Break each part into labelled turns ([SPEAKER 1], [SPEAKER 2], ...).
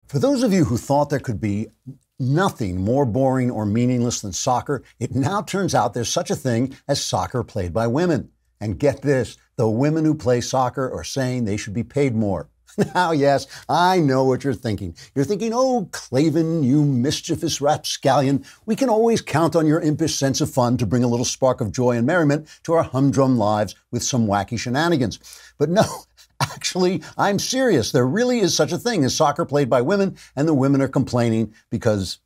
[SPEAKER 1] For those of you who thought there could be nothing more boring or meaningless than soccer, it now turns out there's such a thing as soccer played by women. And get this, the women who play soccer are saying they should be paid more. Now, yes, I know what you're thinking. You're thinking, oh, Klavan, you mischievous rapscallion, we can always count on your impish sense of fun to bring a little spark of joy and merriment to our humdrum lives with some wacky shenanigans. But no, actually, I'm serious. There really is such a thing as soccer played by women, and the women are complaining because,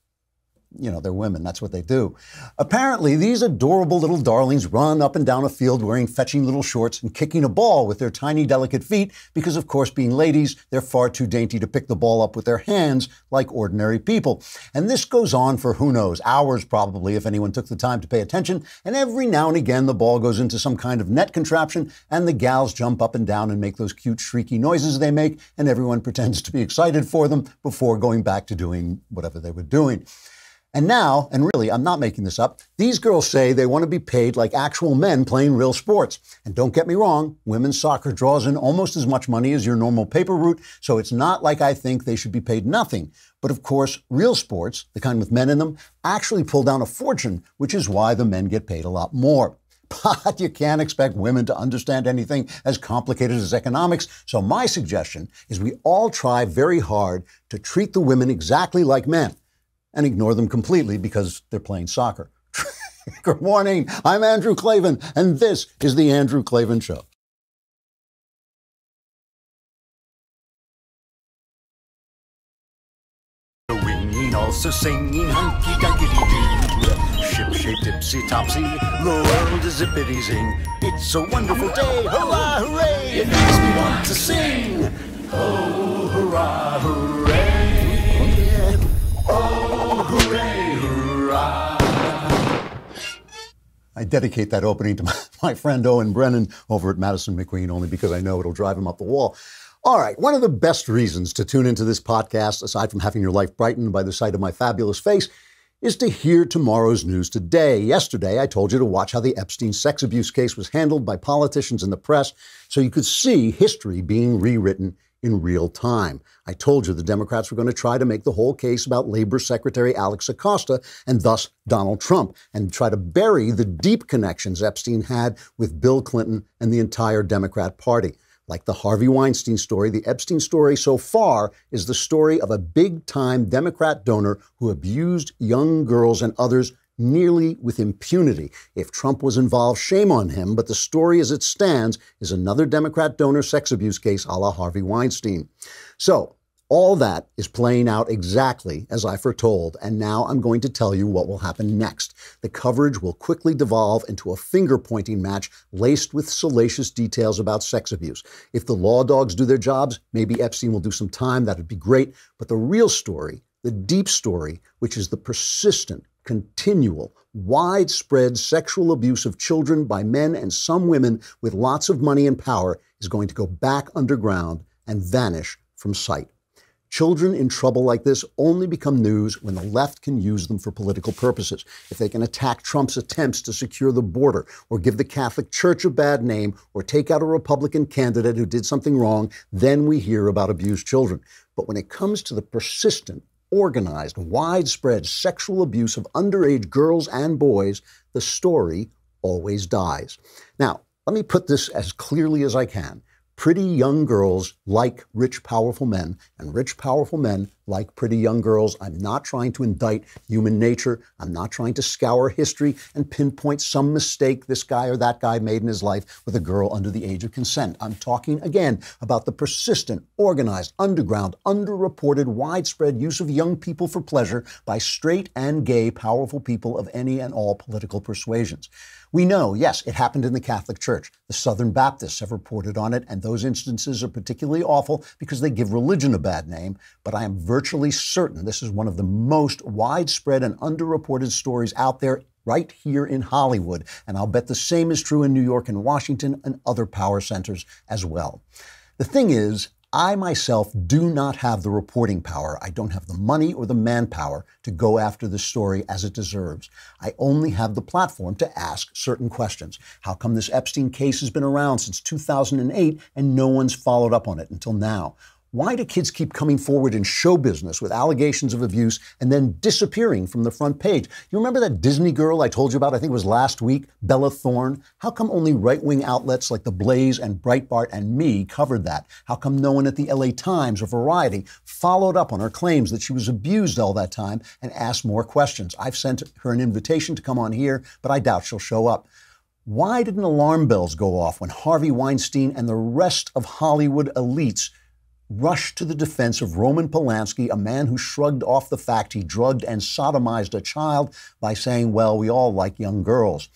[SPEAKER 1] you know, they're women. That's what they do. Apparently, these adorable little darlings run up and down a field wearing fetching little shorts and kicking a ball with their tiny, delicate feet because, of course, being ladies, they're far too dainty to pick the ball up with their hands like ordinary people. And this goes on for, who knows, hours probably, if anyone took the time to pay attention. And every now and again, the ball goes into some kind of net contraption, and the gals jump up and down and make those cute, shrieky noises they make, and everyone pretends to be excited for them before going back to doing whatever they were doing. And now, and really, I'm not making this up, these girls say they want to be paid like actual men playing real sports. And don't get me wrong, women's soccer draws in almost as much money as your normal paper route, so it's not like I think they should be paid nothing. But of course, real sports, the kind with men in them, actually pull down a fortune, which is why the men get paid a lot more. But you can't expect women to understand anything as complicated as economics, so my suggestion is we all try very hard to treat the women exactly like men, and ignore them completely because they're playing soccer. Good morning, I'm Andrew Klavan, and this is The Andrew Klavan Show.
[SPEAKER 2] Winging, also singing, hunky-dunky-doo. Ship-shaped, ipsy-topsy, the world is zippity-zing. It's a wonderful day, hurrah, hooray! It makes me want to sing. Oh, hurrah, hooray! Oh, hooray, hurrah!
[SPEAKER 1] I dedicate that opening to my friend Owen Brennan over at Madison McQueen only because I know it'll drive him up the wall. All right, one of the best reasons to tune into this podcast, aside from having your life brightened by the sight of my fabulous face, is to hear tomorrow's news today. Yesterday, I told you to watch how the Epstein sex abuse case was handled by politicians and the press so you could see history being rewritten in real time. I told you the Democrats were going to try to make the whole case about Labor Secretary Alex Acosta and thus Donald Trump and try to bury the deep connections Epstein had with Bill Clinton and the entire Democrat Party. Like the Harvey Weinstein story, the Epstein story so far is the story of a big-time Democrat donor who abused young girls and others nearly with impunity. If Trump was involved, shame on him, but the story as it stands is another Democrat donor sex abuse case a la Harvey Weinstein. So all that is playing out exactly as I foretold, and now I'm going to tell you what will happen next. The coverage will quickly devolve into a finger-pointing match laced with salacious details about sex abuse. If the law dogs do their jobs, maybe Epstein will do some time, that'd be great, but the real story, the deep story, which is the persistent, continual, widespread sexual abuse of children by men and some women with lots of money and power is going to go back underground and vanish from sight. Children in trouble like this only become news when the left can use them for political purposes. If they can attack Trump's attempts to secure the border, or give the Catholic Church a bad name, or take out a Republican candidate who did something wrong, then we hear about abused children. But when it comes to the persistent, organized, widespread sexual abuse of underage girls and boys, the story always dies. Now, let me put this as clearly as I can. Pretty young girls like rich, powerful men, and rich, powerful men like pretty young girls. I'm not trying to indict human nature. I'm not trying to scour history and pinpoint some mistake this guy or that guy made in his life with a girl under the age of consent. I'm talking, again, about the persistent, organized, underground, underreported, widespread use of young people for pleasure by straight and gay, powerful people of any and all political persuasions. We know, yes, it happened in the Catholic Church. The Southern Baptists have reported on it, and those instances are particularly awful because they give religion a bad name. But I am virtually certain this is one of the most widespread and underreported stories out there right here in Hollywood. And I'll bet the same is true in New York and Washington and other power centers as well. The thing is, I myself do not have the reporting power. I don't have the money or the manpower to go after this story as it deserves. I only have the platform to ask certain questions. How come this Epstein case has been around since 2008 and no one's followed up on it until now? Why do kids keep coming forward in show business with allegations of abuse and then disappearing from the front page? You remember that Disney girl I told you about, I think it was last week, Bella Thorne? How come only right-wing outlets like The Blaze and Breitbart and Me covered that? How come no one at the LA Times or Variety followed up on her claims that she was abused all that time and asked more questions? I've sent her an invitation to come on here, but I doubt she'll show up. Why didn't alarm bells go off when Harvey Weinstein and the rest of Hollywood elites rushed to the defense of Roman Polanski, a man who shrugged off the fact he drugged and sodomized a child by saying, well, we all like young girls?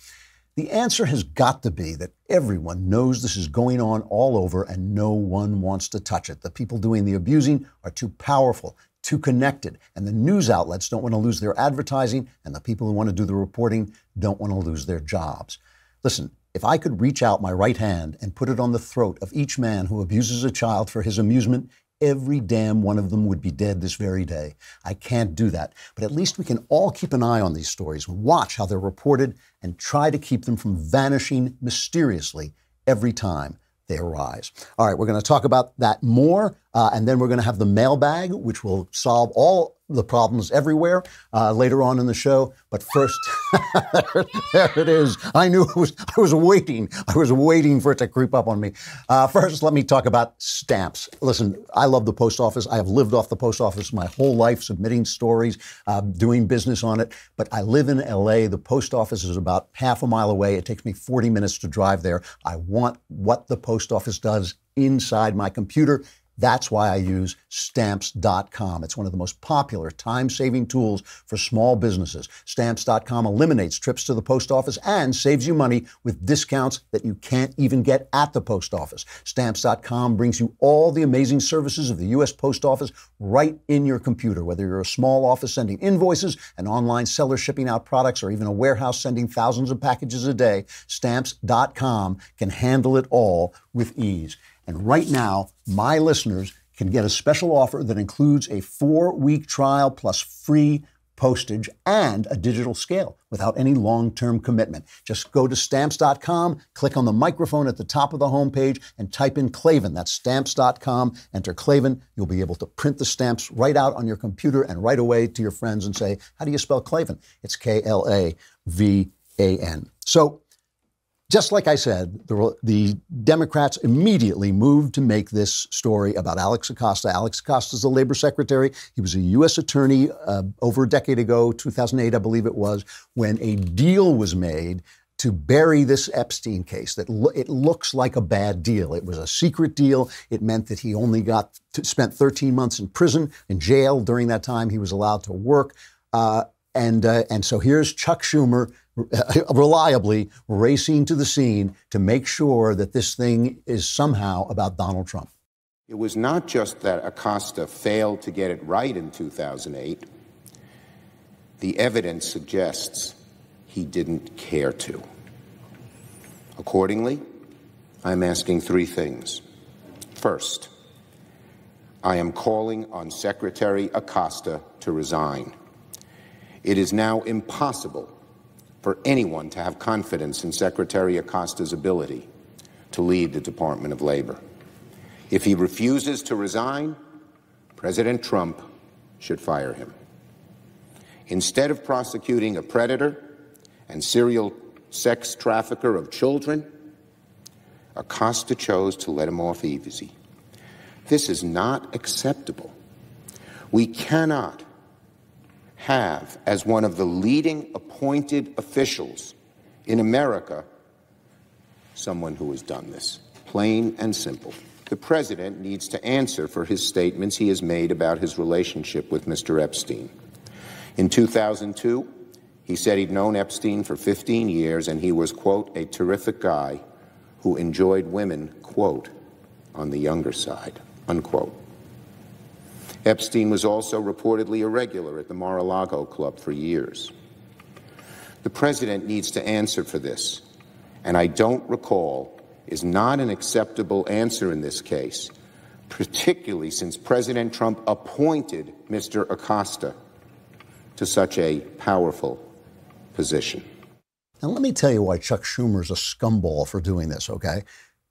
[SPEAKER 1] The answer has got to be that everyone knows this is going on all over and no one wants to touch it. The people doing the abusing are too powerful, too connected, and the news outlets don't want to lose their advertising, and the people who want to do the reporting don't want to lose their jobs. Listen, if I could reach out my right hand and put it on the throat of each man who abuses a child for his amusement, every damn one of them would be dead this very day. I can't do that. But at least we can all keep an eye on these stories, watch how they're reported, and try to keep them from vanishing mysteriously every time they arise. All right, we're going to talk about that more, and then we're going to have the mailbag, which will solve all the problems everywhere later on in the show. But first, there it is. I knew I was waiting. I was waiting for it to creep up on me. First, let me talk about stamps. Listen, I love the post office. I have lived off the post office my whole life, submitting stories, doing business on it. But I live in LA. The post office is about half a mile away. It takes me 40 minutes to drive there. I want what the post office does inside my computer. That's why I use Stamps.com. It's one of the most popular time-saving tools for small businesses. Stamps.com eliminates trips to the post office and saves you money with discounts that you can't even get at the post office. Stamps.com brings you all the amazing services of the U.S. Post Office right in your computer. Whether you're a small office sending invoices, an online seller shipping out products, or even a warehouse sending thousands of packages a day, Stamps.com can handle it all with ease. And right now, my listeners can get a special offer that includes a 4-week trial plus free postage and a digital scale without any long-term commitment. Just go to Stamps.com, click on the microphone at the top of the homepage, and type in Klavan. That's Stamps.com. Enter Klavan. You'll be able to print the stamps right out on your computer and right away to your friends and say, how do you spell Klavan? It's Klavan. So, just like I said, the Democrats immediately moved to make this story about Alex Acosta. Alex Acosta is the labor secretary. He was a U.S. attorney over a decade ago, 2008, I believe it was, when a deal was made to bury this Epstein case. That it looks like a bad deal. It was a secret deal. It meant that he only spent 13 months in jail. During that time, he was allowed to work. And so here's Chuck Schumer reliably racing to the scene to make sure that this thing is somehow about Donald Trump.
[SPEAKER 3] It was not just that Acosta failed to get it right in 2008. The evidence suggests he didn't care to. Accordingly, I'm asking 3 things. First, I am calling on Secretary Acosta to resign. It is now impossible for anyone to have confidence in Secretary Acosta's ability to lead the Department of Labor. If he refuses to resign, President Trump should fire him. Instead of prosecuting a predator and serial sex trafficker of children, Acosta chose to let him off easy. This is not acceptable. We cannot have, as one of the leading appointed officials in America, someone who has done this. Plain and simple. The president needs to answer for his statements he has made about his relationship with Mr. Epstein. In 2002, he said he'd known Epstein for 15 years and he was, quote, a terrific guy who enjoyed women, quote, on the younger side, unquote. Epstein was also reportedly a regular at the Mar-a-Lago Club for years. The president needs to answer for this, and I don't recall is not an acceptable answer in this case, particularly since President Trump appointed Mr. Acosta to such a powerful position.
[SPEAKER 1] Now, let me tell you why Chuck Schumer's a scumball for doing this, okay?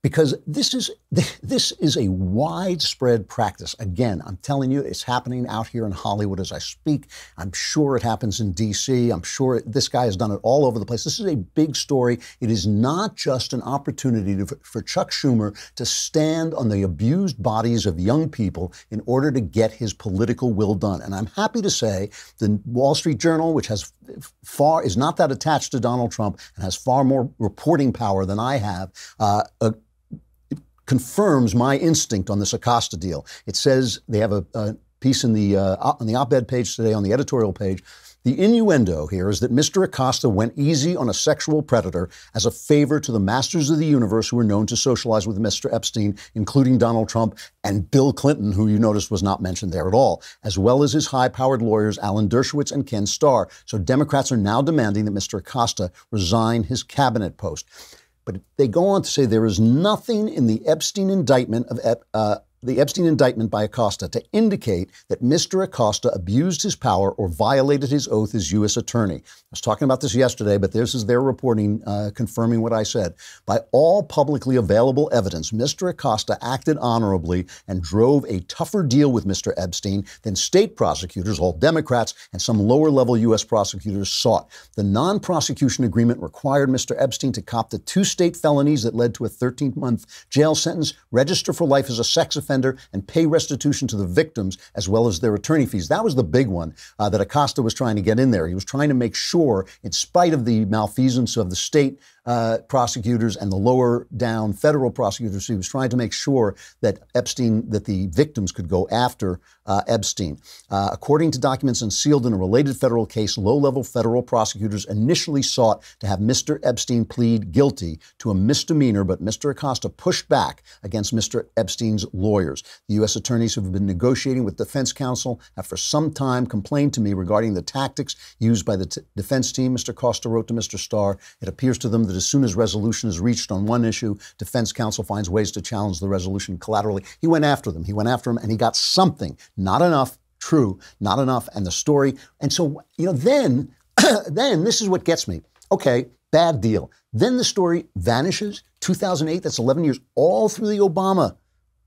[SPEAKER 1] because this is a widespread practice. Again, I'm telling you, it's happening out here in Hollywood as I speak. I'm sure it happens in D.C. I'm sure this guy has done it all over the place. This is a big story. It is not just an opportunity for Chuck Schumer to stand on the abused bodies of young people in order to get his political will done. And I'm happy to say the Wall Street Journal, which is not that attached to Donald Trump and has far more reporting power than I have, confirms my instinct on this Acosta deal. It says they have a piece on the op-ed page today, on the editorial page. The innuendo here is that Mr. Acosta went easy on a sexual predator as a favor to the masters of the universe who were known to socialize with Mr. Epstein, including Donald Trump and Bill Clinton, who you noticed was not mentioned there at all, as well as his high-powered lawyers Alan Dershowitz and Ken Starr. So Democrats are now demanding that Mr. Acosta resign his cabinet post. But they go on to say there is nothing in the Epstein indictment by Acosta to indicate that Mr. Acosta abused his power or violated his oath as U.S. attorney. I was talking about this yesterday, but this is their reporting confirming what I said. By all publicly available evidence, Mr. Acosta acted honorably and drove a tougher deal with Mr. Epstein than state prosecutors, all Democrats, and some lower-level U.S. prosecutors sought. The non-prosecution agreement required Mr. Epstein to cop to 2 state felonies that led to a 13-month jail sentence, register for life as a sex offender, and pay restitution to the victims as well as their attorney fees. That was the big one that Acosta was trying to get in there. He was trying to make sure, in spite of the malfeasance of the state prosecutors and the lower down federal prosecutors, he was trying to make sure that the victims could go after Epstein. According to documents unsealed in a related federal case, low-level federal prosecutors initially sought to have Mr. Epstein plead guilty to a misdemeanor, but Mr. Acosta pushed back against Mr. Epstein's lawyers. The U.S. attorneys who have been negotiating with defense counsel have for some time complained to me regarding the tactics used by the defense team. Mr. Acosta wrote to Mr. Starr, it appears to them that as soon as resolution is reached on one issue, defense counsel finds ways to challenge the resolution collaterally. He went after them. And he got something. Not enough. True. Not enough. And the story. And so, then this is what gets me. Okay, bad deal. Then the story vanishes. 2008, that's 11 years, all through the Obama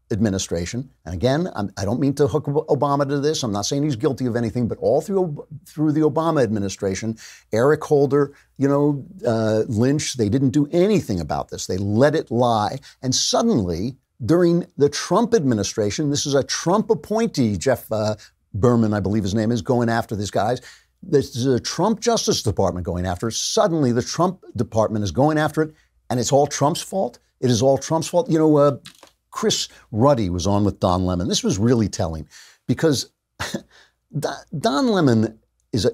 [SPEAKER 1] administration. And again, I don't mean to hook Obama to this. I'm not saying he's guilty of anything, but all through the Obama administration, Eric Holder, Lynch, they didn't do anything about this. They let it lie. And suddenly, during the Trump administration, this is a Trump appointee, Jeff Berman, I believe his name is, going after these guys. This is a Trump Justice Department going after it. Suddenly, the Trump department is going after it, and it's all Trump's fault. It is all Trump's fault. Chris Ruddy was on with Don Lemon. This was really telling because Don Lemon is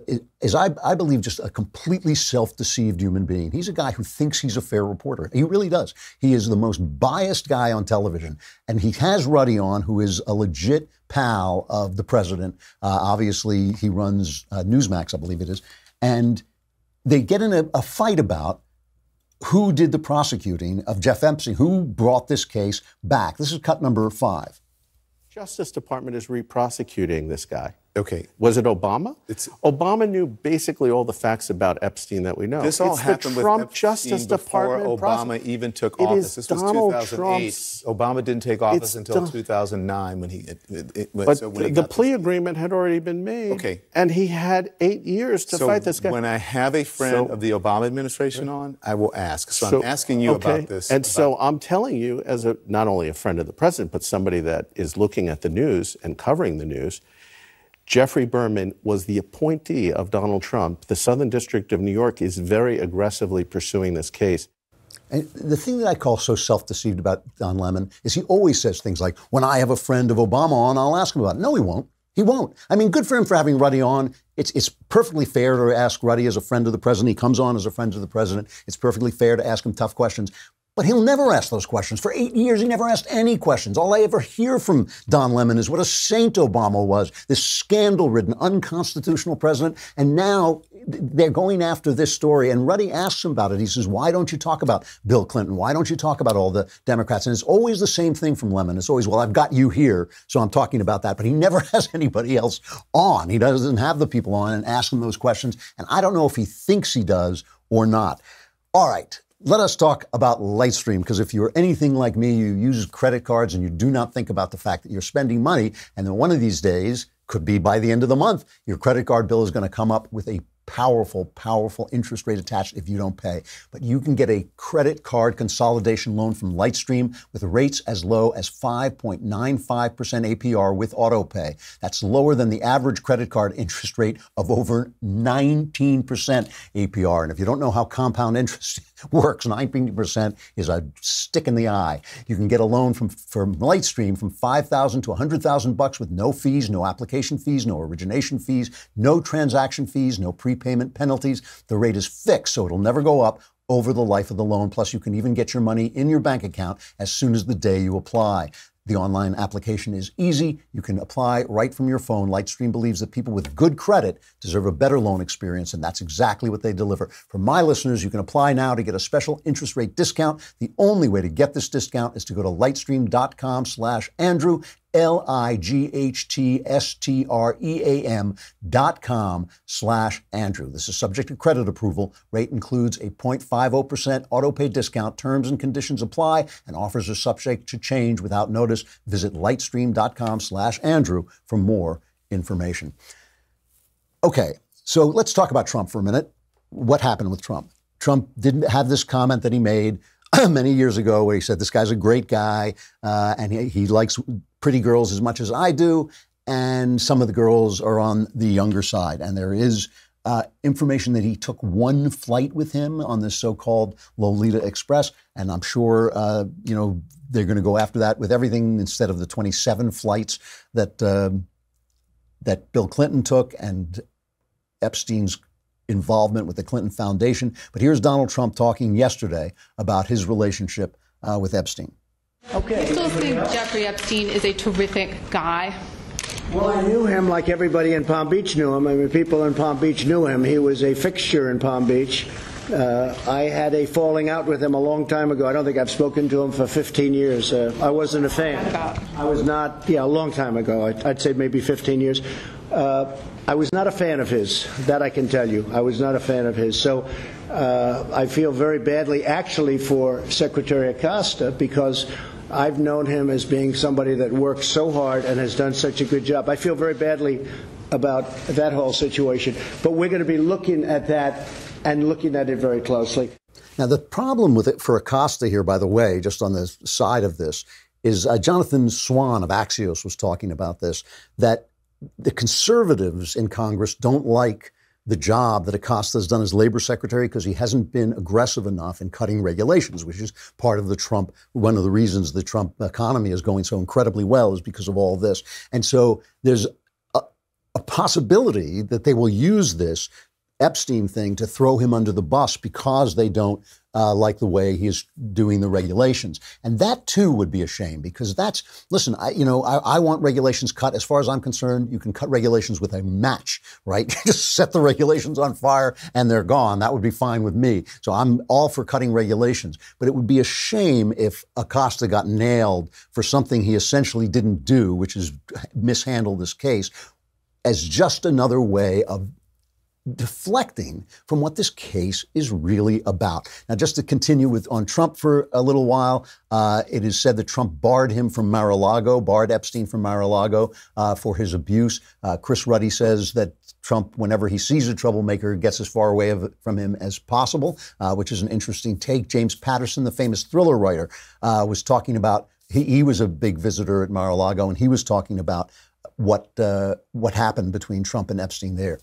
[SPEAKER 1] I believe, just a completely self-deceived human being. He's a guy who thinks he's a fair reporter. He really does. He is the most biased guy on television. And he has Ruddy on, who is a legit pal of the president. Obviously, he runs Newsmax, I believe it is. And they get in a fight about who did the prosecuting of Jeff Epstein, who brought this case back. This is cut number 5.
[SPEAKER 4] Justice Department is re-prosecuting this guy.
[SPEAKER 3] Okay.
[SPEAKER 4] Was it Obama? Obama knew basically all the facts about Epstein that we know.
[SPEAKER 3] This all happened with Epstein
[SPEAKER 4] Justice
[SPEAKER 3] before
[SPEAKER 4] Department
[SPEAKER 3] Obama even took office. This was 2008. Obama didn't take office until 2009 when he.
[SPEAKER 4] But the plea agreement had already been made.
[SPEAKER 3] Okay.
[SPEAKER 4] And he had 8 years to fight this guy.
[SPEAKER 3] When I have a friend of the Obama administration on, I will ask. So I'm asking you about this.
[SPEAKER 4] And so I'm telling you, as not only a friend of the president, but somebody that is looking at the news and covering the news, Jeffrey Berman was the appointee of Donald Trump. The Southern District of New York is very aggressively pursuing this case.
[SPEAKER 1] And the thing that I call so self-deceived about Don Lemon is he always says things like, when I have a friend of Obama on, I'll ask him about it. No, he won't. He won't. I mean, good for him for having Ruddy on. It's perfectly fair to ask Ruddy as a friend of the president. He comes on as a friend of the president. It's perfectly fair to ask him tough questions. But he'll never ask those questions. For 8 years, he never asked any questions. All I ever hear from Don Lemon is what a saint Obama was, this scandal-ridden, unconstitutional president. And now they're going after this story. And Ruddy asks him about it. He says, why don't you talk about Bill Clinton? Why don't you talk about all the Democrats? And it's always the same thing from Lemon. It's always, well, I've got you here, so I'm talking about that. But he never has anybody else on. He doesn't have the people on and ask them those questions. And I don't know if he thinks he does or not. All right. Let us talk about Lightstream, because if you're anything like me, you use credit cards and you do not think about the fact that you're spending money, and then one of these days, could be by the end of the month, your credit card bill is going to come up with a powerful, powerful interest rate attached if you don't pay. But you can get a credit card consolidation loan from Lightstream with rates as low as 5.95% APR with auto pay. That's lower than the average credit card interest rate of over 19% APR. And if you don't know how compound interest works, 19% is a stick in the eye. You can get a loan from Lightstream from $5,000 to $100,000 with no fees, no application fees, no origination fees, no transaction fees, no prepayment penalties. The rate is fixed, so it'll never go up over the life of the loan. Plus, you can even get your money in your bank account as soon as the day you apply. The online application is easy. You can apply right from your phone. Lightstream believes that people with good credit deserve a better loan experience, and that's exactly what they deliver. For my listeners, you can apply now to get a special interest rate discount. The only way to get this discount is to go to lightstream.com/Andrew, lightstream.com/Andrew. This is subject to credit approval. Rate includes a 0.50% auto pay discount. Terms and conditions apply, and offers are subject to change without notice. Visit lightstream.com/Andrew for more information. Okay, so let's talk about Trump for a minute. What happened with Trump? Trump didn't have this comment that he made many years ago where he said, this guy's a great guy, and he likes pretty girls as much as I do, and some of the girls are on the younger side. And there is information that he took one flight with him on this so-called Lolita Express, and I'm sure, they're going to go after that with everything instead of the 27 flights that Bill Clinton took and Epstein's involvement with the Clinton Foundation. But here's Donald Trump talking yesterday about his relationship with Epstein.
[SPEAKER 5] Okay. I still think Jeffrey Epstein is a terrific guy.
[SPEAKER 6] Well, I knew him like everybody in Palm Beach knew him. I mean, people in Palm Beach knew him. He was a fixture in Palm Beach. I had a falling out with him a long time ago. I don't think I've spoken to him for 15 years. I wasn't a fan. I was not, a long time ago. I'd say maybe 15 years. I was not a fan of his. That I can tell you. I was not a fan of his. So I feel very badly, actually, for Secretary Acosta, because I've known him as being somebody that works so hard and has done such a good job. I feel very badly about that whole situation. But we're going to be looking at that and looking at it very closely.
[SPEAKER 1] Now, the problem with it for Acosta here, by the way, just on the side of this, is Jonathan Swan of Axios was talking about this, that the conservatives in Congress don't like the job that Acosta has done as labor secretary because he hasn't been aggressive enough in cutting regulations, which is part of one of the reasons the Trump economy is going so incredibly well is because of all this. And so there's a possibility that they will use this Epstein thing to throw him under the bus because they don't like the way he's doing the regulations. And that, too, would be a shame because listen, I want regulations cut. As far as I'm concerned, you can cut regulations with a match, right? Just set the regulations on fire and they're gone. That would be fine with me. So I'm all for cutting regulations. But it would be a shame if Acosta got nailed for something he essentially didn't do, which is mishandle this case, as just another way of deflecting from what this case is really about. Now, just to continue on Trump for a little while, it is said that Trump barred Epstein from Mar-a-Lago for his abuse. Chris Ruddy says that Trump, whenever he sees a troublemaker, gets as far away from him as possible, which is an interesting take. James Patterson, the famous thriller writer, was talking about, he was a big visitor at Mar-a-Lago, and he was talking about what happened between Trump and Epstein there.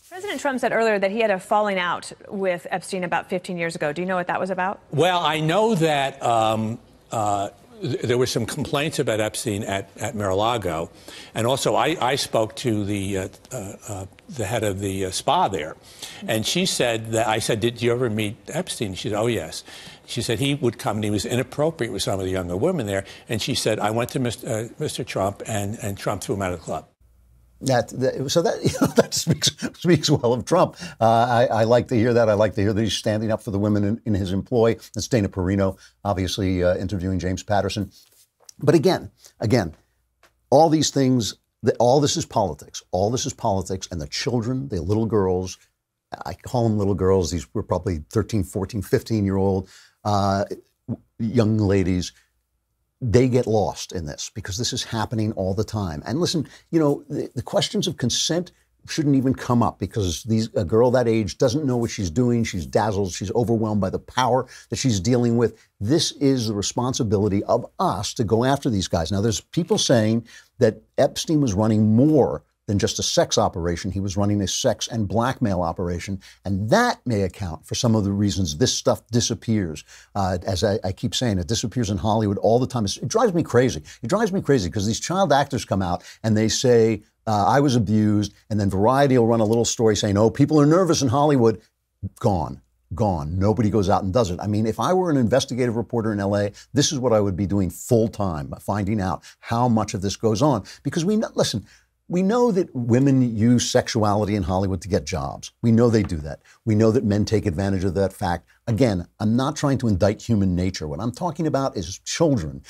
[SPEAKER 7] President Trump said earlier that he had a falling out with Epstein about 15 years ago. Do you know what that was about?
[SPEAKER 8] Well, I know that there were some complaints about Epstein at Mar-a-Lago. And also, I spoke to the head of the spa there. And she said that, I said, did you ever meet Epstein? She said, oh, yes. She said he would come and he was inappropriate with some of the younger women there. And she said, I went to Mr. Trump and Trump threw him out of the club.
[SPEAKER 1] That speaks well of Trump. I like to hear that. I like to hear that he's standing up for the women in his employ. That's Dana Perino, obviously interviewing James Patterson. But again, all these things, all this is politics. All this is politics. And the children, the little girls, I call them little girls. These were probably 13, 14, 15-year-old young ladies, they get lost in this because this is happening all the time. And listen, you know, the questions of consent shouldn't even come up because a girl that age doesn't know what she's doing. She's dazzled. She's overwhelmed by the power that she's dealing with. This is the responsibility of us to go after these guys. Now, there's people saying that Epstein was running more than just a sex operation. He was running a sex and blackmail operation. And that may account for some of the reasons this stuff disappears. As I keep saying, it disappears in Hollywood all the time. It drives me crazy. It drives me crazy because these child actors come out and they say, I was abused. And then Variety will run a little story saying, oh, people are nervous in Hollywood. Gone. Nobody goes out and does it. I mean, if I were an investigative reporter in LA, this is what I would be doing full time, finding out how much of this goes on. Because we know that women use sexuality in Hollywood to get jobs. We know they do that. We know that men take advantage of that fact. Again, I'm not trying to indict human nature. What I'm talking about is children,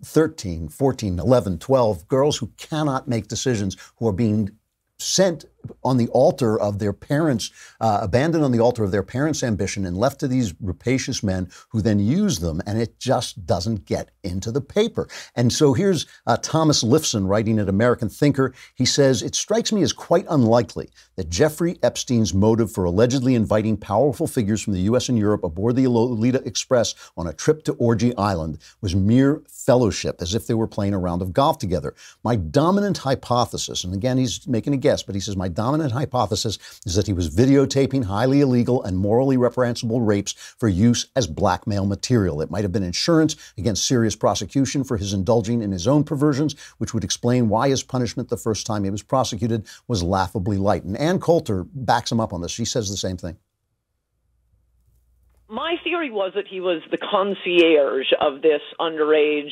[SPEAKER 1] 13, 14, 11, 12, girls who cannot make decisions, who are being sent on the altar of their parents, abandoned on the altar of their parents' ambition and left to these rapacious men who then use them, and it just doesn't get into the paper. And so here's Thomas Lifson writing at American Thinker. He says, it strikes me as quite unlikely that Jeffrey Epstein's motive for allegedly inviting powerful figures from the U.S. and Europe aboard the Lolita Express on a trip to Orgy Island was mere fellowship, as if they were playing a round of golf together. My dominant hypothesis, and again, he's making a guess, but he says, my dominant hypothesis is that he was videotaping highly illegal and morally reprehensible rapes for use as blackmail material. It might have been insurance against serious prosecution for his indulging in his own perversions, which would explain why his punishment the first time he was prosecuted was laughably light. And Ann Coulter backs him up on this. She says the same thing.
[SPEAKER 9] My theory was that he was the concierge of this underage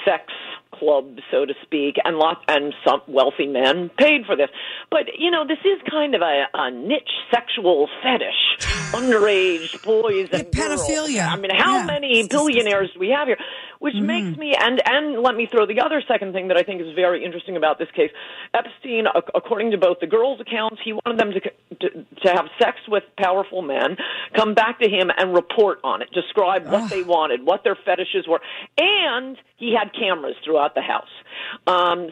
[SPEAKER 9] sex club, so to speak, and some wealthy men paid for this. But, you know, this is kind of a niche sexual fetish, underage boys and
[SPEAKER 10] pedophilia.
[SPEAKER 9] Girls. I mean, how many billionaires do we have here? Which makes me, and let me throw the other second thing that I think is very interesting about this case. Epstein, according to both the girls' accounts, he wanted them to have sex with powerful men, come back to him and report on it, describe what they wanted, what their fetishes were, and he had cameras throughout the house.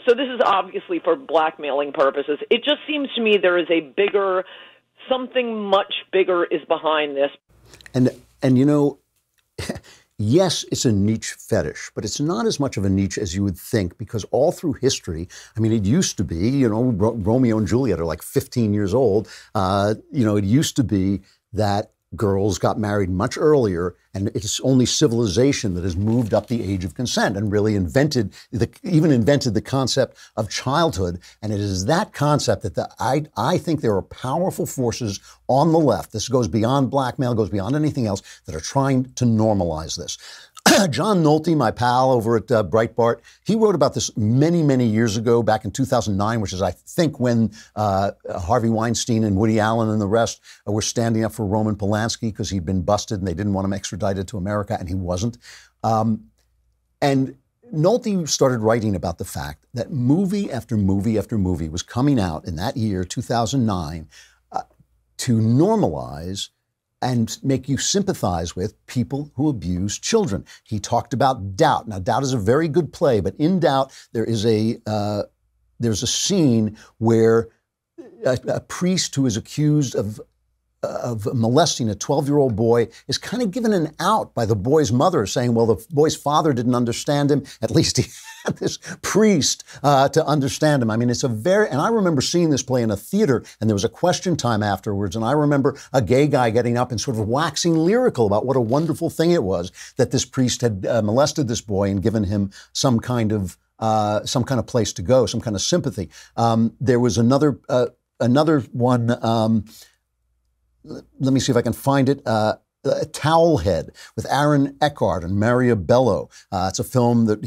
[SPEAKER 9] So this is obviously for blackmailing purposes. It just seems to me there is something much bigger is behind this.
[SPEAKER 1] And you know, yes, it's a niche fetish, but it's not as much of a niche as you would think, because all through history, I mean, it used to be, you know, Romeo and Juliet are like 15 years old. You know, it used to be that girls got married much earlier, and it's only civilization that has moved up the age of consent and really invented the concept of childhood. And it is that concept that I think there are powerful forces on the left. This goes beyond blackmail, goes beyond anything else, that are trying to normalize this. John Nolte, my pal over at Breitbart, he wrote about this many, many years ago, back in 2009, which is, I think, when Harvey Weinstein and Woody Allen and the rest were standing up for Roman Polanski because he'd been busted and they didn't want him extradited to America, and he wasn't. And Nolte started writing about the fact that movie after movie after movie was coming out in that year, 2009, to normalize and make you sympathize with people who abuse children. He talked about Doubt. Now, Doubt is a very good play, but in Doubt, there's a scene where a priest who is accused of molesting a 12-year-old boy is kind of given an out by the boy's mother, saying, well, the boy's father didn't understand him. At least he had this priest to understand him. I mean, and I remember seeing this play in a theater, and there was a question time afterwards, and I remember a gay guy getting up and sort of waxing lyrical about what a wonderful thing it was that this priest had molested this boy and given him some kind of place to go, some kind of sympathy. There was another one. Let me see if I can find it. Towelhead with Aaron Eckhart and Maria Bello. It's a film that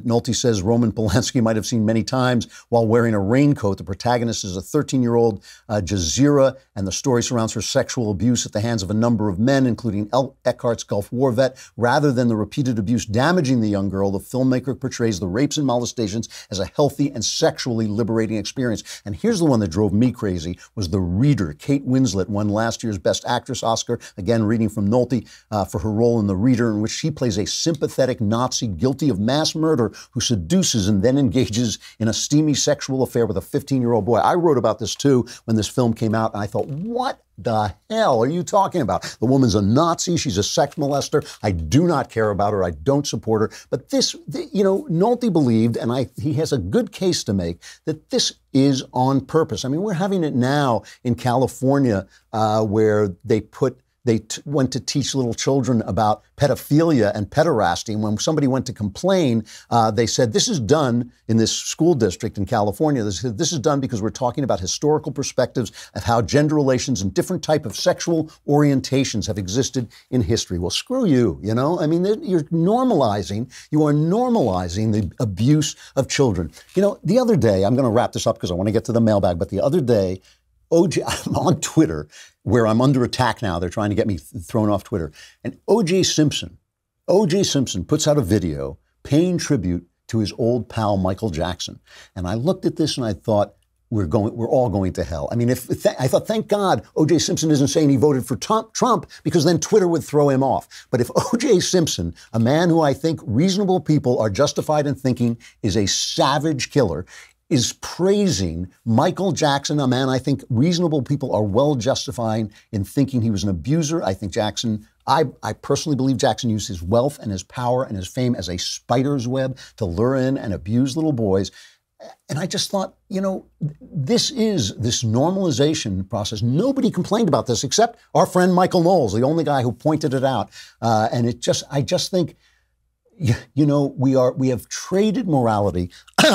[SPEAKER 1] Nolte says Roman Polanski might have seen many times while wearing a raincoat. The protagonist is a 13-year-old Jazeera, and the story surrounds her sexual abuse at the hands of a number of men, including Eckhart's Gulf War vet. Rather than the repeated abuse damaging the young girl, the filmmaker portrays the rapes and molestations as a healthy and sexually liberating experience. And here's the one that drove me crazy, was The Reader. Kate Winslet won last year's Best Actress Oscar, again reading from Nolte for her role in The Reader, in which she plays a sympathetic Nazi guilty of mass murder who seduces and then engages in a steamy sexual affair with a 15-year-old boy. I wrote about this too when this film came out, and I thought, what the hell are you talking about? The woman's a Nazi. She's a sex molester. I do not care about her. I don't support her. But this, Nolte believed, and he has a good case to make, that this is on purpose. I mean, we're having it now in California where they went to teach little children about pedophilia and pederasty. And when somebody went to complain, they said, this is done in this school district in California. They said, this is done because we're talking about historical perspectives of how gender relations and different type of sexual orientations have existed in history. Well, screw you, I mean, you are normalizing the abuse of children. The other day, I'm going to wrap this up because I want to get to the mailbag, but the other day, I'm on Twitter, where I'm under attack now. They're trying to get me thrown off Twitter. And O.J. Simpson puts out a video paying tribute to his old pal, Michael Jackson. And I looked at this and I thought, we're all going to hell. I mean, I thought, thank God O.J. Simpson isn't saying he voted for Trump, because then Twitter would throw him off. But if O.J. Simpson, a man who I think reasonable people are justified in thinking is a savage killer, is praising Michael Jackson, a man I think reasonable people are well justifying in thinking he was an abuser. I think I personally believe Jackson used his wealth and his power and his fame as a spider's web to lure in and abuse little boys. And I just thought, this normalization process. Nobody complained about this except our friend Michael Knowles, the only guy who pointed it out. And I just think, we have traded morality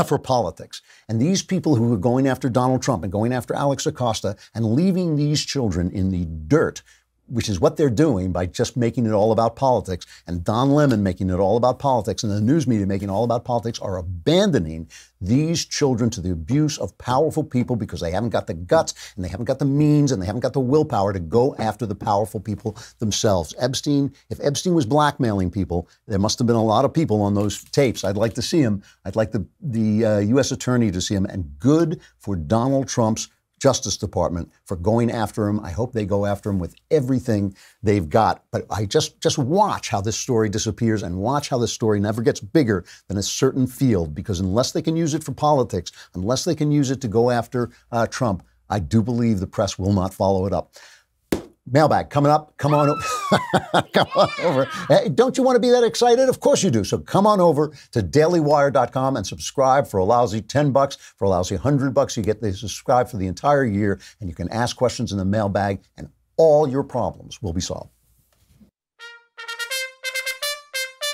[SPEAKER 1] for politics. And these people who are going after Donald Trump and going after Alex Acosta and leaving these children in the dirt, which is what they're doing by just making it all about politics, and Don Lemon making it all about politics, and the news media making it all about politics, are abandoning these children to the abuse of powerful people because they haven't got the guts and they haven't got the means and they haven't got the willpower to go after the powerful people themselves. If Epstein was blackmailing people, there must have been a lot of people on those tapes. I'd like to see him. I'd like the U.S. attorney to see him. And good for Donald Trump's Justice Department for going after him. I hope they go after him with everything they've got. But I just watch how this story disappears and watch how this story never gets bigger than a certain field, because unless they can use it for politics, unless they can use it to go after Trump, I do believe the press will not follow it up. Mailbag coming up. Come on over. Hey, don't you want to be that excited? Of course you do. So come on over to dailywire.com and subscribe for a lousy $10. For a lousy $100, you get to subscribe for the entire year, and you can ask questions in the mailbag, and all your problems will be solved.